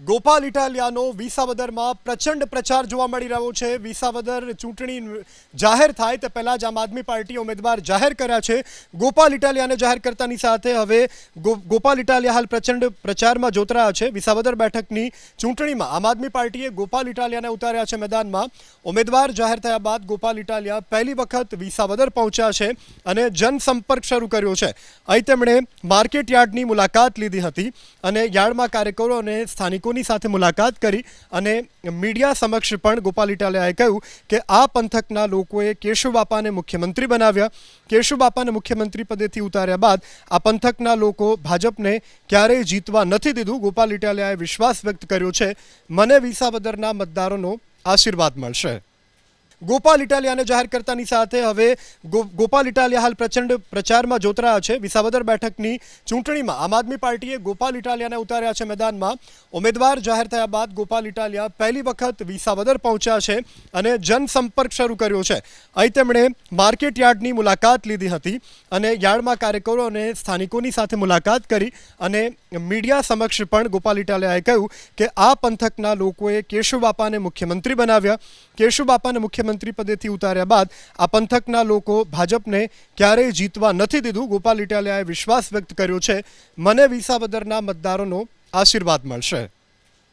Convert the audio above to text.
ગોપાલ ઇટાલિયાનો વિસાવદરમાં પ્રચંડ પ્રચાર જોવા મળી રહ્યો છે। વિસાવદર ચૂંટણી જાહેર થાય તે પહેલા જ આમ આદમી પાર્ટીએ ઉમેદવાર જાહેર કર્યા છે। ગોપાલ ઇટાલિયાને જાહેર કરતાની સાથે હવે ગોપાલ ઇટાલિયા હાલ પ્રચંડ પ્રચારમાં જોતરાયા છે। વિસાવદર બેઠકની ચૂંટણીમાં આમ આદમી પાર્ટીએ ગોપાલ ઇટાલિયાને ઉતાર્યા છે मैदाનમાં। ઉમેદવાર જાહેર થયા બાદ ગોપાલ ઇટાલિયા પહેલી વખત વિસાવદર પહોંચ્યા છે અને જનસંપર્ક શરૂ કર્યો છે। અહીં તેમણે માર્કેટ યાર્ડની મુલાકાત લીધી હતી અને યાર્ડમાં કાર્યકરો અને સ્થાનિકો સાથે મુલાકાત કરી અને મીડિયા સમક્ષ પણ ગોપાલ ઇટાલિયાએ કહ્યું કે આ પંથકના લોકોએ કેશુબાપાને મુખ્યમંત્રી બનાવ્યા। કેશુબાપાને મુખ્યમંત્રી પદેથી ઉતાર્યા બાદ આ પંથકના લોકો ભાજપને ક્યારેય જીતવા નથી દીધું। ગોપાલ ઇટાલિયાએ વિશ્વાસ વ્યક્ત કર્યો છે, મને વિસાવદરના મતદારોનો આશીર્વાદ મળશે। ગોપાલ ઇટાલિયાને જાહેર કરતાની સાથે હવે ગોપાલ ઇટાલિયા હાલ પ્રચંડ પ્રચારમાં જોતરાયા છે। વિસાવદર બેઠકની ચૂંટણીમાં આમ આદમી પાર્ટીએ ગોપાલ ઇટાલિયાને ઉતાર્યા છે मैदाનમાં। ઉમેદવાર જાહેર થયા બાદ ગોપાલ ઇટાલિયા પહેલી વખત વિસાવદર પહોંચ્યા છે અને જનસંપર્ક શરૂ કર્યો છે। અહીં તેમણે માર્કેટ યાર્ડની મુલાકાત લીધી હતી અને યાર્ડમાં કાર્યકરો અને સ્થાનિકોની સાથે મુલાકાત કરી અને મીડિયા સમક્ષ પણ ગોપાલ ઇટાલિયાએ કહ્યું કે આ પંથકના લોકોએ કેશુબાપાને મુખ્યમંત્રી બનાવ્યા। કેશુબાપાને મુખ્યમંત્રી પદેથી ઉતાર્યા બાદ આ પંથકના લોકો ભાજપને ક્યારેય જીતવા નથી દીધું। ગોપાલ ઇટાલિયાએ વિશ્વાસ વ્યક્ત કર્યો છે, મને વિસાવદરના મતદારોનો આશીર્વાદ મળશે।